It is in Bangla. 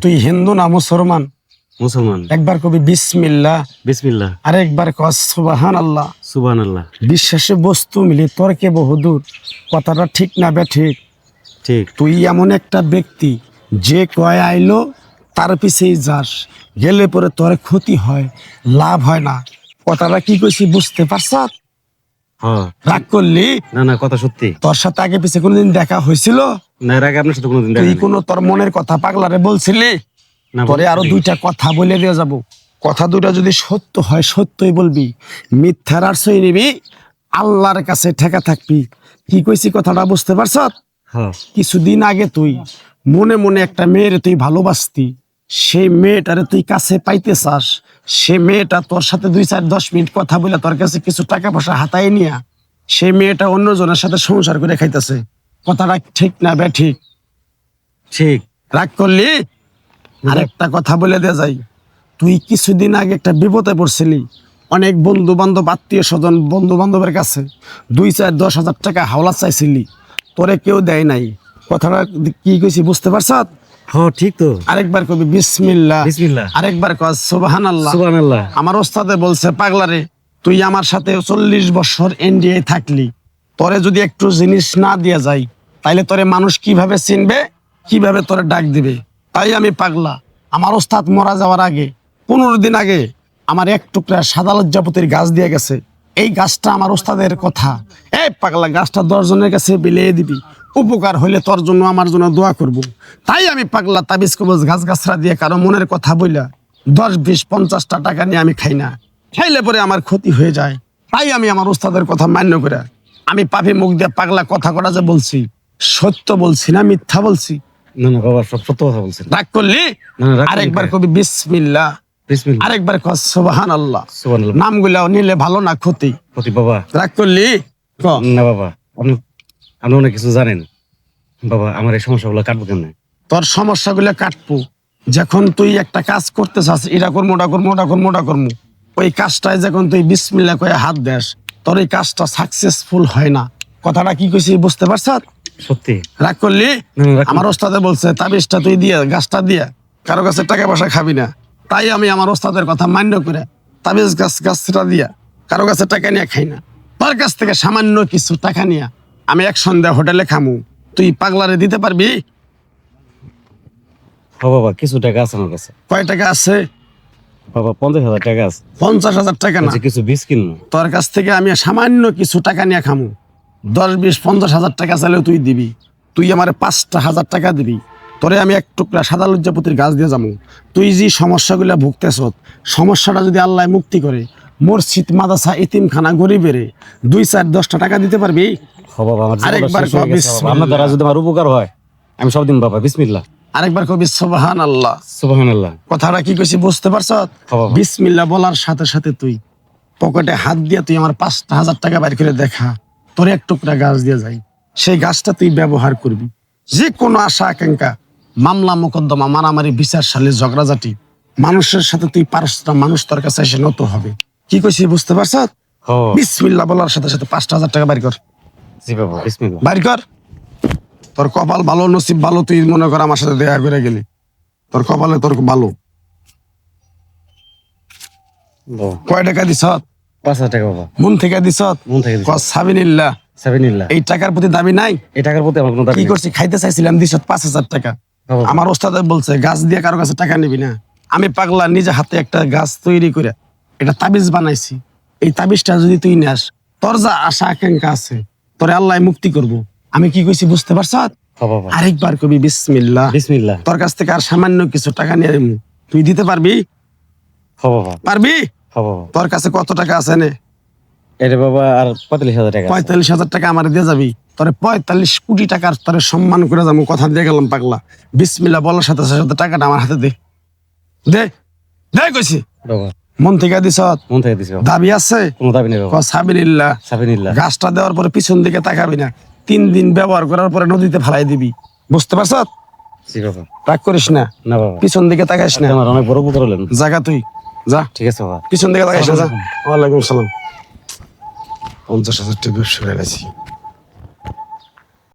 তুই হিন্দু না মুসলমান? মুসলমান। একবার কবি বিসমিল্লাহ বিসমিল্লাহ। আর একবার কস সুবহানাল্লাহ। সুবহানাল্লাহ। বিশ্বাসে বস্তু মিলে তর্কে বহুদূর। কথাটা ঠিক না বে ঠিক? ঠিক। তুই এমন একটা ব্যক্তি যে কয় আইলো তার পিছেই যাস, গেলে পরে তোর ক্ষতি হয়, লাভ হয় না। কথাটা কি কইছি বুঝতে পারছ? হ্যাঁ। রাগ করলি? না না, কথা সত্যি। তোর সাথে আগে পিছে কোনোদিন দেখা হয়েছিল? না, এর আগে আপনার সাথে কোনোদিন দেখা তুই হয়নি। কোনো তোর মনের কথা পাগলারে বলছিলি? না, তোরে আরো বলিনি। দুইটা কথা বলে দিয়ে যাব। কথা দুইটা যদি সত্য হয় সত্যই বলবি, মিথ্যার আর সই নিবি, আল্লাহর কাছে ঠেকা থাকবি। কি কইছি কথাটা বুঝতে পারছ? হ্যাঁ। কিছুদিন আগে তুই মনে মনে একটা মেয়ের তুই ভালোবাসতি, সেই মেয়েটারে তুই কাছে পাইতে চাস। সে মেয়েটা তোর সাথে 2-4-10 মিনিট কথা বলে তোর কাছে কিছু টাকা পয়সা হাতায় নিয়া সেই মেয়েটা অন্যজনের সাথে সংসার করে খাইতেছে। কথাটা ঠিক না বে ঠিক? ঠিক। রাগ করলি? আরেকটা কথা বলে দে যাই, তুই কিছুদিন আগে একটা বিপদে পড়ছিলি। অনেক বন্ধু বান্ধব, আত্মীয় স্বজন, বন্ধু বান্ধবের কাছে 2-4-10 হাজার টাকা হাওলা চাইছিলি, তোরে কেউ দেয় নাই। কথাটা কি কইছি বুঝতে পারছ? হ্যাঁ, ঠিক তো। আরেকবার কবি বিসমিল্লাহ। বিসমিল্লাহ। আরেকবার কস সুবহানাল্লাহ। সুবহানাল্লাহ। আমার ওস্তাদে বলছে, পাগলারে তুই আমার সাথে 40 বছর এনডিএ থাকলি, তোরে যদি একটু জিনিস না দিয়া যায় তাইলে তোরে মানুষ কিভাবে চিনবে, কিভাবে তোরে ডাক দিবে? তাই আমি পাগলা, আমার ওস্তাদ মারা যাওয়ার আগে 15 দিন আগে আমার এক টুকরা সাদা লজ্জাপতির গাছ দিয়ে গেছে। এই গাছটা আমার ওস্তাদের কথা। এই পাগলা, গাছটা 10 জনের কাছে বিলিয়ে দিবি, উপকার হইলে তোর জন্য আমার জন্য দোয়া করব। তাই আমি পাগলা তাবিজ কবজ গাছ গাছরা দিয়ে কারো মনের কথা বইলা 10-20-50টা টাকা নিয়ে আমি খাই না। খাইলে পরে আমার ক্ষতি হয়ে যায়। তাই আমি আমার ওস্তাদের কথা মান্য করে আমি পাপি মুখ দিয়ে পাগলা কথা করা যে বলছি, সত্য বলছি না মিথ্যা বলছি? না না বাবা, সব সত্য কথা বলছেন। রাগ করলি? না, না, রাগ করিনি। আরেকবার কবি বিসমিল্লাহ। বিসমিল্লাহ। আরেকবার কস সুবহানাল্লাহ। সুবহানাল্লাহ। নামগুলা নিলে ভালো না ক্ষতি? ক্ষতি বাবা। রাগ করলি? ক। না বাবা, আপনি আপনি অনেক কিছু জানেন বাবা। আমার এই সমস্যাগুলো কাটবো কেমনে? তোর সমস্যাগুলো কাটবো যখন তুই একটা কাজ করতে চাস, এটা করবো ওটা করবো ওটা করবো ওটা করবো, ওই কাজটায় যখন তুই বিসমিল্লাহ কয়ে হাত দেস, তোর এই কাজটা সাকসেসফুল হয় না। কথাটা কি কইছি বুঝতে পারছ? সত্যি। রাগ করলি? না, না, রাগ করিনি। আমার ওস্তাদে বলছে তাবিজটা তুই দিয়ে গাছটা দিয়ে কারো কাছে টাকা পয়সা খাবি না। তাই আমি আমার ওস্তাদের কথা মান্য করে তাবিজ গাছটা দিয়া কারো কাছে টাকা নিয়ে খাই না। তোর কাছ থেকে সামান্য কিছু টাকা নিয়ে আমি এক সন্ধ্যা হোটেলে খামু, তুই পাগলারে দিতে পারবি? হ্যাঁ বাবা, কিছু টাকা আছে আমার কাছে। কয় টাকা আছে? বাবা 50,000 টাকা আছে। 50,000 টাকা না, বলছি কিছু বীজ কিনবো। তোর কাছ থেকে আমি সামান্য কিছু টাকা নিয়ে খামু। 10-20-50,000 টাকা চাইলেও তুই দিবি। তুই আমার 5,000 টাকা দিবি, তোরে আমি এক টুকরা সাদা লজ্জাপতির গাছ দিয়ে যাবো। তুই যে সমস্যাগুলো ভুগতেছ, সমস্যাটা যদি আল্লাহ মুক্তি করে, মসজিদ মাদ্রাসা এতিমখানা গরিবেরে 2-4-10টা টাকা দিতে পারবি? হ্যাঁ বাবা, আমার জীবনটা আরেকবার শেষ হয়ে কও গেছে বাবা। বিসমিল্লাহ। আপনার দ্বারা যদি আমার উপকার হয় আমি সব দিন বাবা। বিসমিল্লাহ। আরেকবার কবি সুবহানাল্লাহ। সুবহানাল্লাহ। কথাটা কি কইছি বুঝতে পারছ? বাবা। বিসমিল্লাহ বলার সাথে সাথে তুই পকেটে হাত দিয়ে তুই আমার 5,000 টাকা বাইর করে দেখা, তোর এক টুকরা গাছ দিয়ে যাই, সেই গাছটা তুই ব্যবহার করবি। যে কোনো আশা আকাঙ্ক্ষা, মামলা মোকদ্দমা, মারামারি, বিচার সালিশ, ঝগড়াঝাটি, মানুষের সাথে তুই পারস না, মানুষ তোর কাছে এসে নত হবে। কি কইছি বুঝতে পারছ? হ্যাঁ। বিসমিল্লাহ বলার সাথে সাথে 5,000 টাকা বাইর কর। জি বাবা, বিসমিল্লাহ। বাইর কর। তোর কপাল ভালো, নসিব ভালো, তুই মনে কর আমার সাথে দেখা করে গেলি, তোর কপালে তোর ভালো। বাবা, কয় টাকা দিছ? 5,000 টাকা বাবা। মন থেকে দিছ? মন থেকে দিছি। কস সাবিনিল্লাহ। সাবিনিল্লাহ। এই টাকার প্রতি দাবি নাই? এই টাকার প্রতি আমার কোনো দাবি কি নেই। করছি, খাইতে চাইছিলাম, দিছ 5,000 টাকা। বাবা। আমার ওস্তাদ বলছে গাছ দিয়ে কারো কাছে টাকা নিবি না। আমি পাগলা নিজে হাতে একটা গাছ তৈরি করে এটা তাবিজ বানাইছি। এই তাবিজটা যদি তুই নেস, তোর যা আশা আকাঙ্ক্ষা আছে তোরে আল্লাহ মুক্তি করব। আমি কি কইছি বুঝতে পারছ? হ্যাঁ বাবা। আরেকবার কবি বিসমিল্লাহ। বিসমিল্লাহ। তোর কাছ থেকে আর সামান্য কিছু টাকা নিয়ে নিমু, তুই দিতে পারবি? হ্যাঁ বাবা। পারবি? হ্যাঁ বাবা। তোর কাছে কত টাকা আছে নে? এটা বাবা আর 45,000 টাকা আছে। 45,000 টাকা আমার দিয়ে যাবি, তোরে 45 কোটি টাকার তোরে সম্মান করে যাবো। কথা দিয়ে গেলাম পাগলা। বিসমিল্লাহ বলার সাথে সাথে টাকাটা আমার হাতে দে, দে দে কইছি। বাবা মন থেকে দিছ? মন থেকে দিছি বাবা। দাবি আছে? কোনো দাবি নেই বাবা। সাবিনিল্লাহ। সাবিনিল্লাহ। গাছটা দেওয়ার পরে পিছন দিকে তাকাবি না, 3 দিন ব্যবহার করার পরে নদীতে ফেলাই দিবি। বুঝতে পারছ? জি বাবা। রাগ করিস না, না বাবা, পিছন দিকে তাকাইস না। আমার অনেক বড় উপকার হলেন। জাগা তুই যা, ঠিক আছে বাবা। পিছন দিকে তাকাইস না, যা। ওয়ালাইকুম সালাম। 50,000 টাকা ব্যবসা করে গেছি।